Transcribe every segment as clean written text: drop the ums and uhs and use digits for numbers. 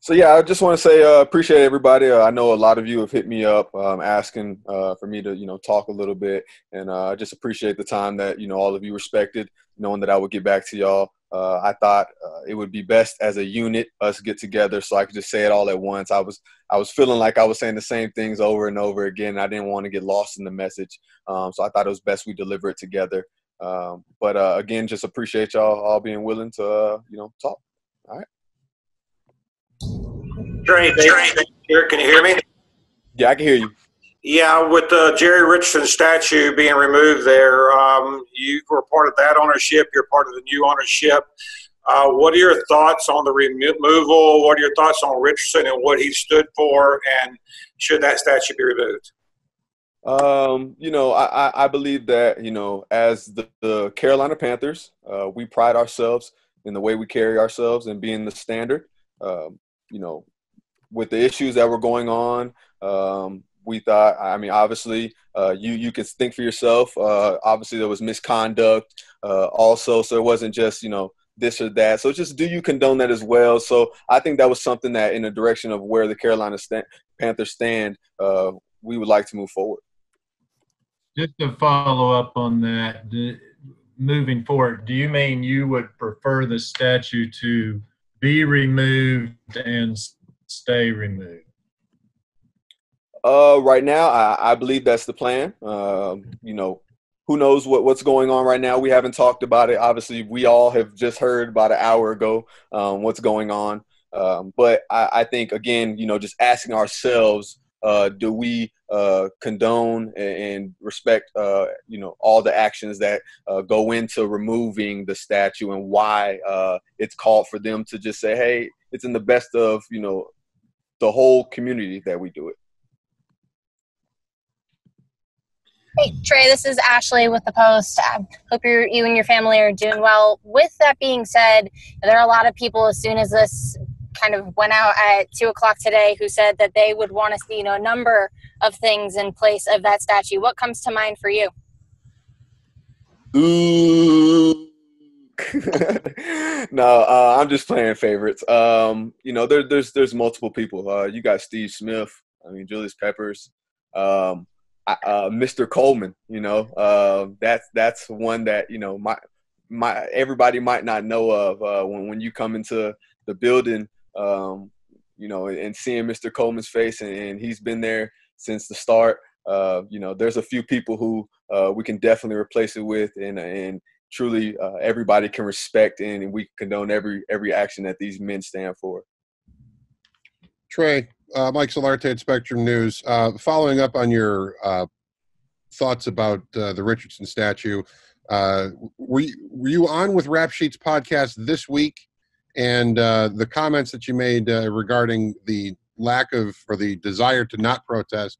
So yeah, I just want to say appreciate everybody. I know a lot of you have hit me up asking for me to talk a little bit, and I just appreciate the time that all of you respected, knowing that I would get back to y'all. I thought it would be best as a unit us get together so I could just say it all at once. I was feeling like I was saying the same things over and over again. I didn't want to get lost in the message, so I thought it was best we deliver it together. But again, just appreciate y'all all being willing to talk. All right. Trey, here. Can you hear me? Yeah, I can hear you. Yeah, with the Jerry Richardson statue being removed there, you were part of that ownership. You're part of the new ownership. What are your thoughts on the removal? What are your thoughts on Richardson and what he stood for? And should that statue be removed? I believe that, as the Carolina Panthers, we pride ourselves in the way we carry ourselves and being the standard. You know, with the issues that were going on, we thought, obviously, you can think for yourself. Obviously, there was misconduct also, so it wasn't just, this or that. So just do you condone that as well? So I think that was something that in the direction of where the Carolina Panthers stand, we would like to move forward. Just to follow up on that, moving forward, do you mean you would prefer the statue to be removed and stay removed? Right now, I believe that's the plan. Who knows what's going on right now? We haven't talked about it. Obviously, we all have just heard about an hour ago what's going on. But I think, again, just asking ourselves, do we condone and respect, all the actions that go into removing the statue, and why it's called for them to just say, hey, it's in the best of, the whole community that we do it. Hey, Trey, this is Ashley with the Post. I hope you and your family are doing well. With that being said, there are a lot of people, as soon as this kind of went out at 2 o'clock today, who said that they would want to see, a number of things in place of that statue. What comes to mind for you? Ooh. No, I'm just playing favorites. There's multiple people. You got Steve Smith. Julius Peppers. Mr. Coleman, that's one that, my everybody might not know of when you come into the building, and seeing Mr. Coleman's face, and he's been there since the start. There's a few people who we can definitely replace it with, and truly everybody can respect, and we condone every action that these men stand for. Trey, Mike Solarte at Spectrum News. Following up on your thoughts about the Richardson statue, were you on with Rap Sheet's podcast this week? And the comments that you made regarding the lack of, or the desire to not protest,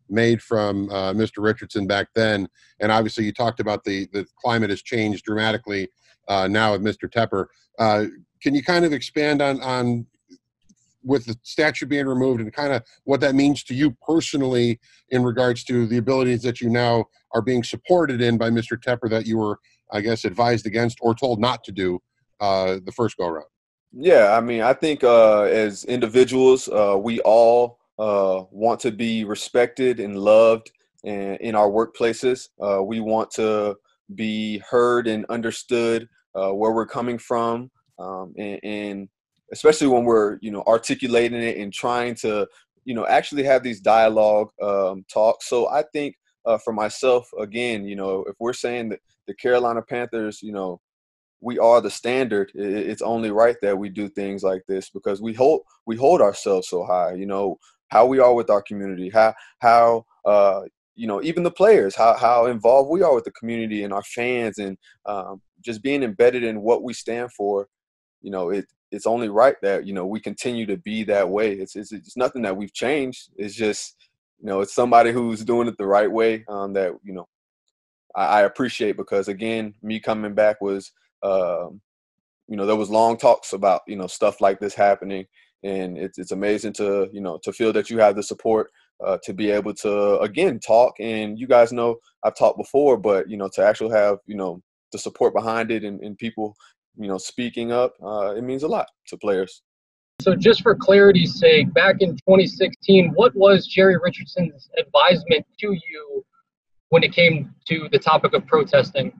made from Mr. Richardson back then, and obviously you talked about the climate has changed dramatically now with Mr. Tepper. Can you kind of expand on with the statue being removed and kind of what that means to you personally in regards to the abilities that you now are being supported in by Mr. Tepper that you were, I guess, advised against or told not to do the first go around? Yeah, I think as individuals, we all want to be respected and loved in our workplaces. We want to be heard and understood where we're coming from, and especially when we're, articulating it and trying to, actually have these dialogue talks. So I think for myself, again, if we're saying that the Carolina Panthers, we are the standard, it's only right that we do things like this, because we hold ourselves so high, how we are with our community, how even the players, how involved we are with the community and our fans, and just being embedded in what we stand for. It's only right that, we continue to be that way. It's nothing that we've changed. It's just, it's somebody who's doing it the right way that, I appreciate, because again, me coming back was, there was long talks about, stuff like this happening, and it's amazing to, to feel that you have the support to be able to, again, talk. And you guys know I've talked before, but, to actually have, the support behind it, and people, speaking up, it means a lot to players. So just for clarity's sake, back in 2016, what was Jerry Richardson's advisement to you when it came to the topic of protesting?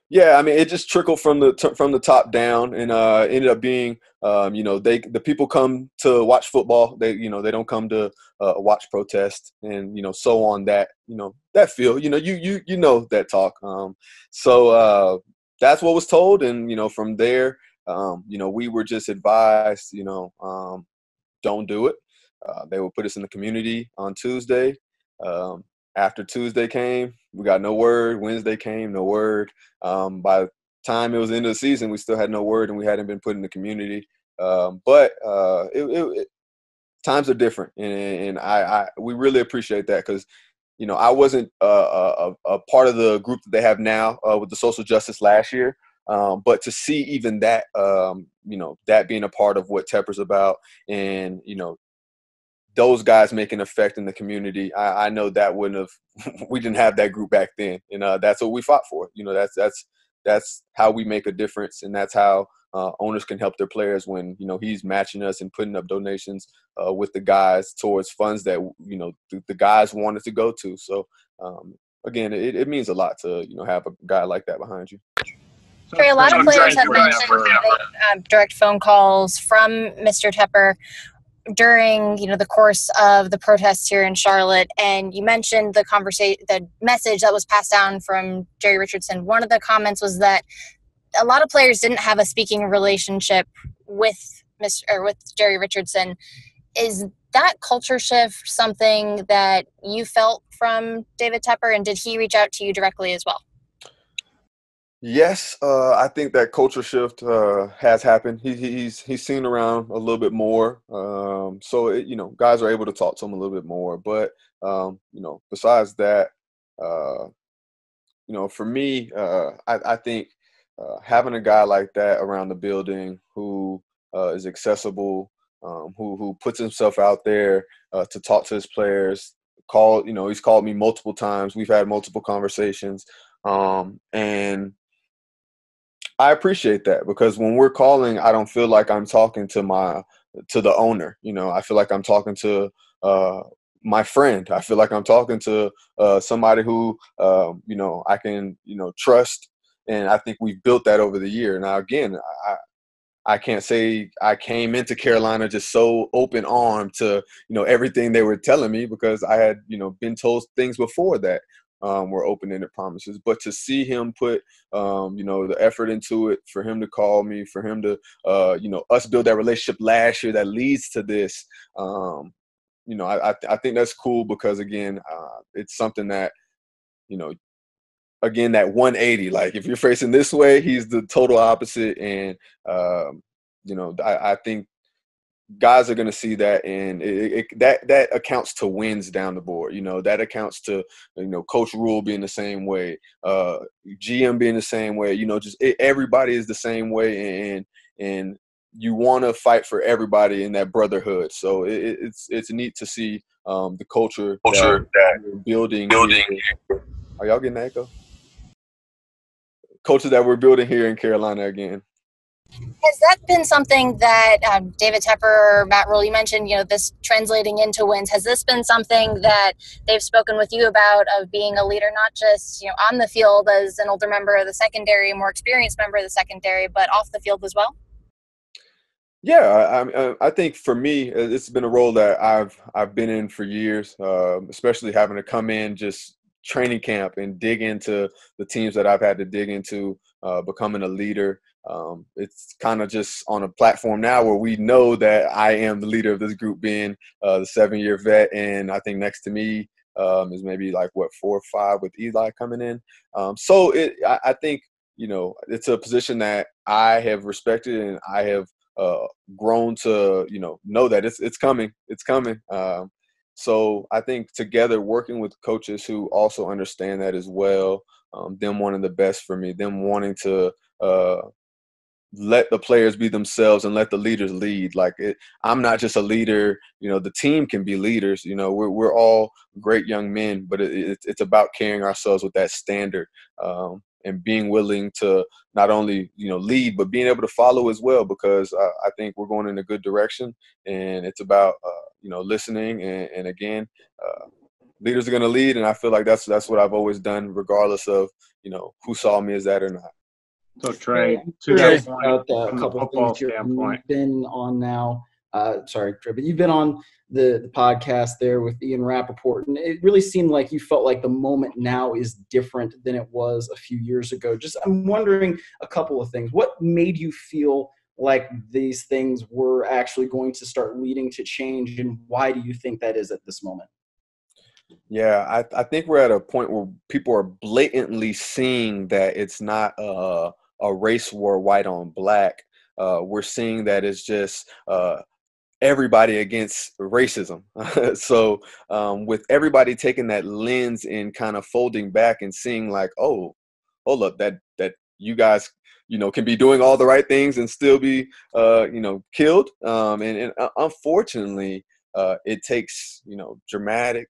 Yeah, I mean, it just trickled from the top down, and ended up being, the people come to watch football. They don't come to watch protest, and so on that that feel. You know that talk. So that's what was told, and from there, we were just advised, don't do it. They will put us in the community on Tuesday. After Tuesday came, we got no word. Wednesday came, no word. By the time it was the end of the season, we still had no word, and we hadn't been put in the community. But times are different, and we really appreciate that, because I wasn't a part of the group that they have now with the social justice last year. But to see even that, that being a part of what Tepper's about, and those guys make an effect in the community, I know that wouldn't have we didn't have that group back then, and that's what we fought for. That's how we make a difference, and that's how owners can help their players when he's matching us and putting up donations with the guys towards funds that the guys wanted to go to. So again, it means a lot to have a guy like that behind you. Trey, a lot of players have mentioned having direct phone calls from Mr. Tepper during the course of the protests here in Charlotte, and you mentioned the message that was passed down from Jerry Richardson. One of the comments was that a lot of players didn't have a speaking relationship with Jerry Richardson. Is that culture shift something that you felt from David Tepper, and did he reach out to you directly as well? Yes, I think that culture shift has happened. He's seen around a little bit more, so guys are able to talk to him a little bit more. But besides that, for me, I think having a guy like that around the building who is accessible, who puts himself out there to talk to his players. He's called me multiple times. We've had multiple conversations, and I appreciate that, because when we're calling, I don't feel like I'm talking to the owner. I feel like I'm talking to my friend. I feel like I'm talking to somebody who I can trust, and I think we've built that over the year. Now, again, I can't say I came into Carolina just so open armed to everything they were telling me, because I had been told things before that were open-ended promises. But to see him put the effort into it, for him to call me, for him to us build that relationship last year that leads to this, I think that's cool, because again, it's something that again, that 180, like if you're facing this way, he's the total opposite. And I think guys are going to see that, and that accounts to wins down the board. That accounts to Coach Rule being the same way, GM being the same way. Everybody is the same way, and you want to fight for everybody in that brotherhood. So it's neat to see the culture that we're building. Are y'all getting that echo? Culture that we're building here in Carolina again. Has that been something that David Tepper, Matt Rule, you mentioned, this translating into wins? Has this been something that they've spoken with you about, of being a leader, not just, on the field as an older member of the secondary, a more experienced member of the secondary, but off the field as well? Yeah, I think for me, it's been a role that I've been in for years, especially having to come in just training camp and dig into the teams that I've had to dig into, becoming a leader. It's kind of just on a platform now where we know that I am the leader of this group, being the 7-year vet, and I think next to me is maybe 4 or 5 with Eli coming in. So I think it's a position that I have respected, and I have grown to know that it's coming. So I think together, working with coaches who also understand that as well, them wanting the best for me, them wanting to let the players be themselves and let the leaders lead. I'm not just a leader. The team can be leaders. We're all great young men, but it's about carrying ourselves with that standard. and being willing to not only, lead, but being able to follow as well, because I think we're going in a good direction, and it's about, listening. And again, leaders are going to lead. And I feel like that's what I've always done, regardless of, who saw me as that or not. So Trey, to Curious that point, about from a the couple of football things here. standpoint, You've been on now. Sorry, Trey, but you've been on the podcast there with Ian Rappaport, and it really seemed like you felt like the moment now is different than it was a few years ago. Just, I'm wondering a couple of things. What made you feel like these things were actually going to start leading to change, and why do you think that is at this moment? Yeah, I think we're at a point where people are blatantly seeing that it's not a race war, white on black. We're seeing that it's just everybody against racism. So with everybody taking that lens and kind of folding back and seeing like, oh, hold up, that you guys, can be doing all the right things and still be, killed. And unfortunately, it takes, dramatic,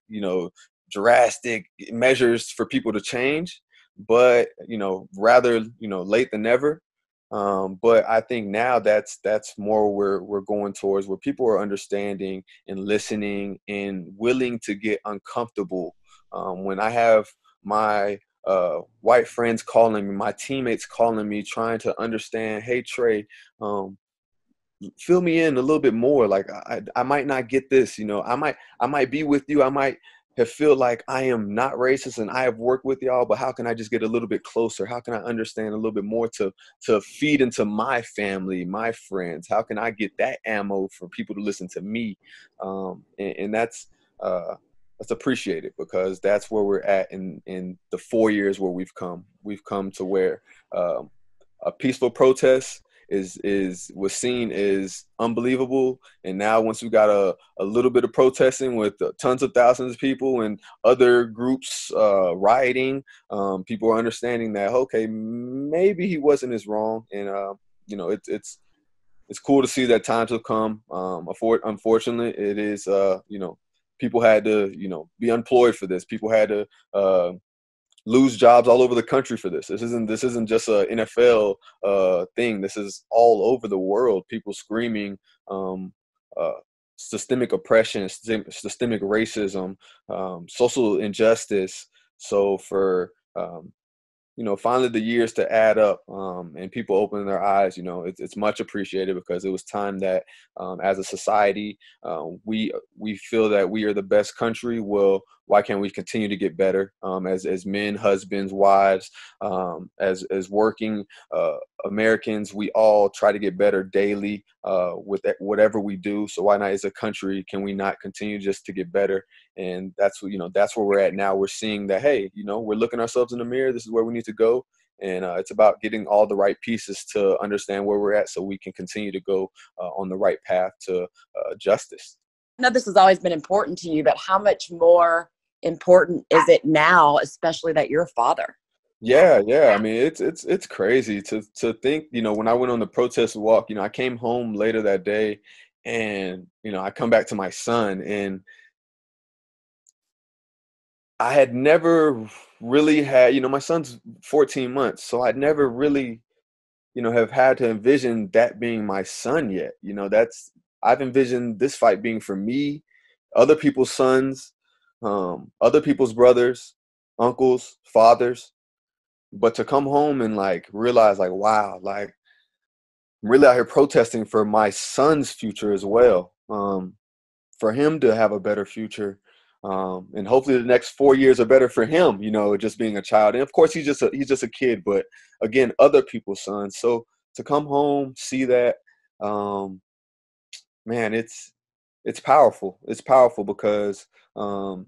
drastic measures for people to change, but, rather, late than never. But I think now that's more where we're going towards, where people are understanding and listening and willing to get uncomfortable. When I have my white friends calling me, my teammates calling me, trying to understand, hey, Trey, fill me in a little bit more. Like I might not get this, I might be with you. I might have feel like I am not racist and I have worked with y'all, but how can I just get a little bit closer? How can I understand a little bit more to feed into my family, my friends? How can I get that ammo for people to listen to me? And that's appreciated, because that's where we're at in the 4 years where we've come. We've come to where a peaceful protest was seen as unbelievable, and now once we got a little bit of protesting with tons of thousands of people and other groups rioting, people are understanding that, okay, maybe he wasn't as wrong. And it's cool to see that times have come. Unfortunately, it is people had to be unemployed for this. People had to lose jobs all over the country for this. This isn't just a NFL thing. This is all over the world. People screaming systemic oppression, systemic racism, social injustice. So for finally the years to add up, and people opening their eyes, it's much appreciated, because it was time that as a society, we feel that we are the best country. Well, why can't we continue to get better as men, husbands, wives, as working Americans? We all try to get better daily with whatever we do. So why not, as a country, can we not continue just to get better? And that's where we're at now. We're seeing that, hey, we're looking ourselves in the mirror. This is where we need to go. And it's about getting all the right pieces to understand where we're at, so we can continue to go on the right path to justice. I know this has always been important to you, but how much more important is it now, especially that you're a father? Yeah. I mean, it's crazy to think, when I went on the protest walk, I came home later that day, and, I come back to my son, and I had never really had, my son's 14 months, so I'd never really, have had to envision that being my son yet. I've envisioned this fight being for me, other people's sons, other people's brothers, uncles, fathers. But to come home and realize wow, I'm really out here protesting for my son's future as well, for him to have a better future. And hopefully the next 4 years are better for him, just being a child. And of course, he's just a kid, but again, other people's sons. So to come home, see that, man, it's powerful. It's powerful because I've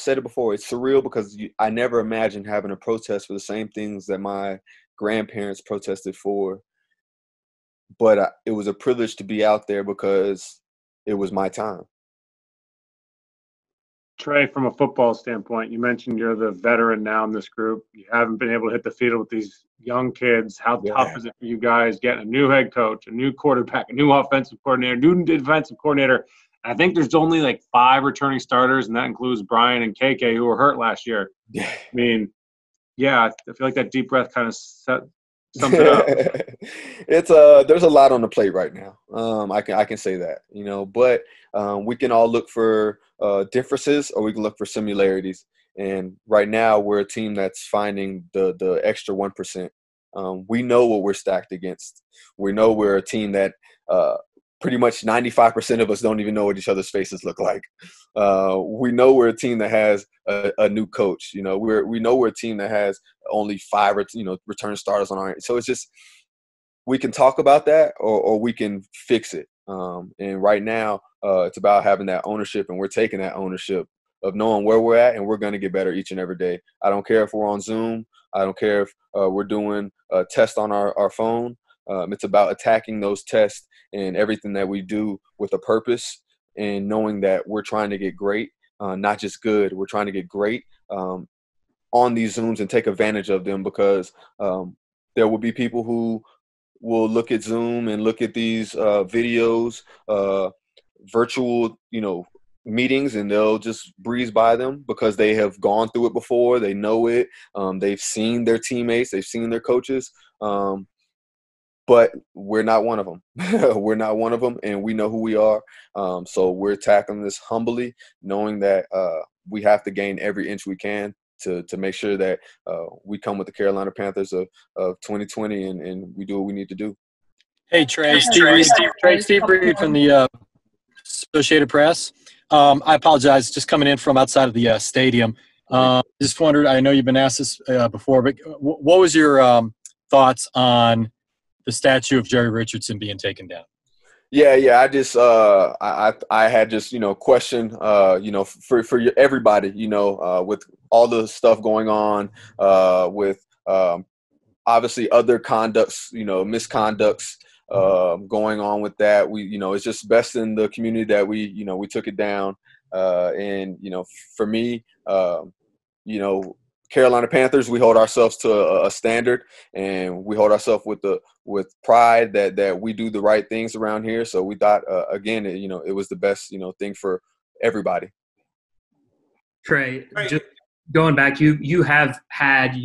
said it before. It's surreal because I never imagined having a protest for the same things that my grandparents protested for. But it was a privilege to be out there because it was my time. Trey, from a football standpoint, you mentioned you're the veteran now in this group. You haven't been able to hit the field with these young kids. How tough is it for you guys getting a new head coach, a new quarterback, a new offensive coordinator, new defensive coordinator? I think there's only 5 returning starters, and that includes Brian and KK, who were hurt last year. Yeah. I mean, Yeah, I feel like that deep breath kind of sums it up. It's there's a lot on the plate right now. I can say that, but we can all look for differences, or we can look for similarities. And right now we're a team that's finding the extra 1%. We know what we're stacked against. We know we're a team that pretty much 95% of us don't even know what each other's faces look like. We know we're a team that has a new coach. We know we're a team that has only 5 return starters on our end. So it's just, we can talk about that, or we can fix it. And right now it's about having that ownership, and we're taking that ownership of knowing where we're at, and we're going to get better each and every day. I don't care if we're on Zoom. I don't care if we're doing a test on our phone. It's about attacking those tests and everything that we do with a purpose, and knowing that we're trying to get great, not just good. We're trying to get great on these Zooms and take advantage of them, because there will be people who will look at Zoom and look at these videos, virtual, meetings, and they'll just breeze by them because they have gone through it before. They know it. They've seen their teammates. They've seen their coaches. But we're not one of them. We're not one of them, and we know who we are. So we're tackling this humbly, knowing that we have to gain every inch we can to make sure that we come with the Carolina Panthers of 2020, and we do what we need to do. Hey, Trey. Steve Reed from the Associated Press. I apologize, just coming in from outside of the stadium. Just wondered, I know you've been asked this before, but what was your thoughts on the statue of Jerry Richardson being taken down? Yeah. I just I had just question for everybody, with all the stuff going on, with obviously other conducts, misconducts going on with that. We it's just best in the community that we took it down. And for me, Carolina Panthers, we hold ourselves to a standard, and we hold ourselves with pride that we do the right things around here. So we thought, again, it was the best, thing for everybody. Trey, just going back, you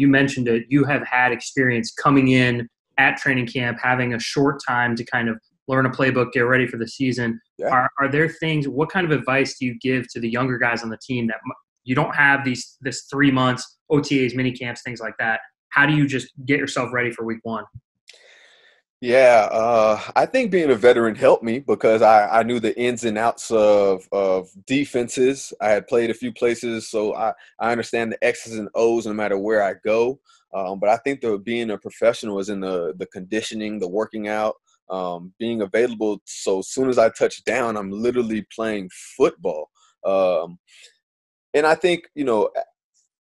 mentioned it, you have had experience coming in at training camp, having a short time to kind of learn a playbook, get ready for the season. Yeah. Are there things, what kind of advice do you give to the younger guys on the team that you don't have this 3 months, OTAs, mini camps, things like that? How do you just get yourself ready for week 1? Yeah, I think being a veteran helped me, because I knew the ins and outs of defenses. I had played a few places, so I understand the X's and O's no matter where I go. But I think that being a professional is in the conditioning, the working out, being available. So as soon as I touch down, I'm literally playing football. And I think,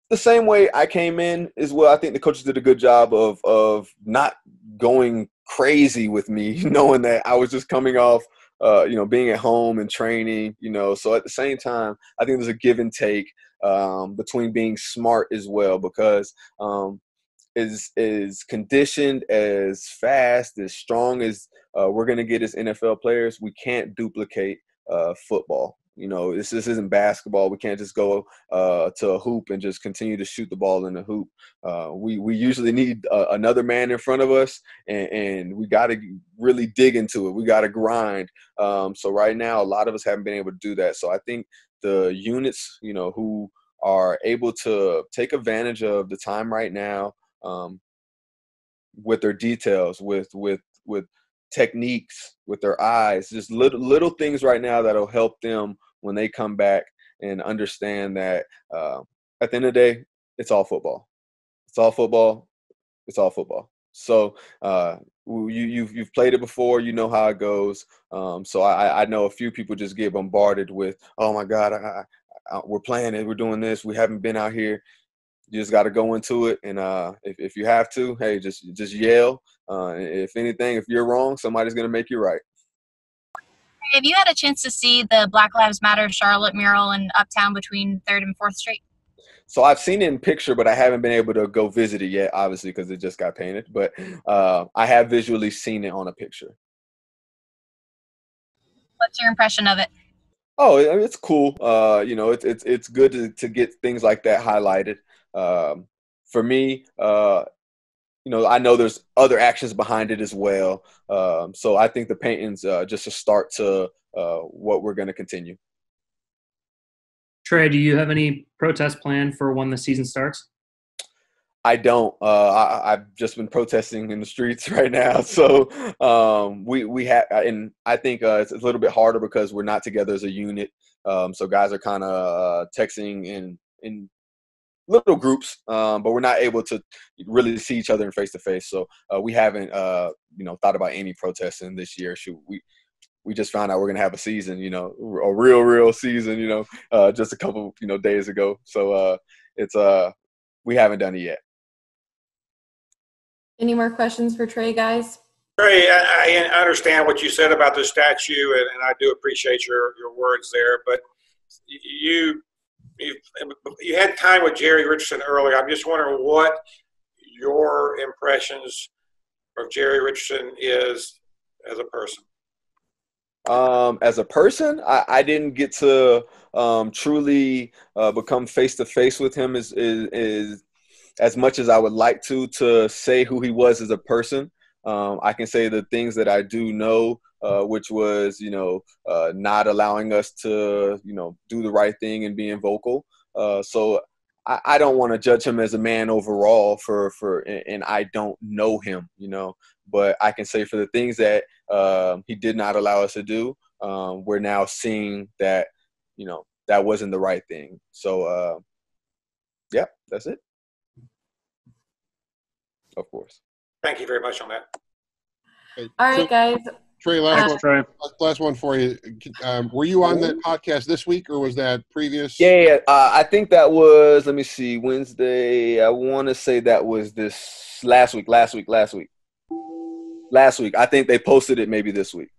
the same way I came in as well, I think the coaches did a good job of not going crazy with me, knowing that I was just coming off, being at home and training, So at the same time, I think there's a give and take between being smart as well, because as conditioned, as fast, as strong as we're going to get as NFL players, we can't duplicate football. This isn't basketball. We can't just go to a hoop and just continue to shoot the ball in the hoop. We usually need another man in front of us, and we got to really dig into it. We got to grind. So right now, a lot of us haven't been able to do that. So I think the units, who are able to take advantage of the time right now, with their details, with techniques, with their eyes, just little things right now that'll help them when they come back and understand that at the end of the day, it's all football. It's all football. It's all football. So you've played it before. You know how it goes. So I know a few people just get bombarded with, oh my God, we're playing it. We're doing this. We haven't been out here. You just got to go into it, and if you have to, hey, just yell. If anything, if you're wrong, somebody's going to make you right. Have you had a chance to see the Black Lives Matter Charlotte mural in Uptown between 3rd and 4th Street? So I've seen it in picture, but I haven't been able to go visit it yet, obviously, because it just got painted. But I have visually seen it on a picture. What's your impression of it? Oh, it's cool. It's good to get things like that highlighted. for me, I know there's other actions behind it as well. So I think the painting's just a start to what we're going to continue. Trey, do you have any protest plan for when the season starts? I don't. I've just been protesting in the streets right now. So we have, and I think it's a little bit harder because we're not together as a unit. So guys are kind of texting in little groups, but we're not able to really see each other in face to face. So we haven't, thought about any protesting this year. Shoot, we just found out we're gonna have a season, a real season, just a couple, days ago. So it's we haven't done it yet. Any more questions for Trey, guys? Trey, I understand what you said about the statue, and I do appreciate your words there. But you had time with Jerry Richardson earlier. I'm just wondering what your impressions of Jerry Richardson is as a person. As a person, I didn't get to truly become face to face with him as much as I would like to say who he was as a person. I can say the things that I do know, which was, not allowing us to, do the right thing and being vocal. So I don't want to judge him as a man overall and I don't know him, but I can say for the things that he did not allow us to do, we're now seeing that, that wasn't the right thing. So, yeah, that's it. Of course. Thank you very much on that. Hey, All right, guys. Trey, last one for you. Were you on that podcast this week, or was that previous? Yeah. I think that was, let me see, Wednesday. I want to say that was this last week. I think they posted it maybe this week.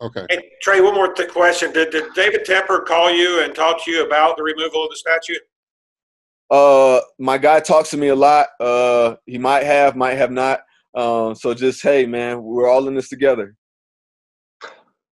Okay. Hey, Trey, one more question. Did David Tepper call you and talk to you about the removal of the statue? My guy talks to me a lot. He might have not. So just, hey, man, we're all in this together.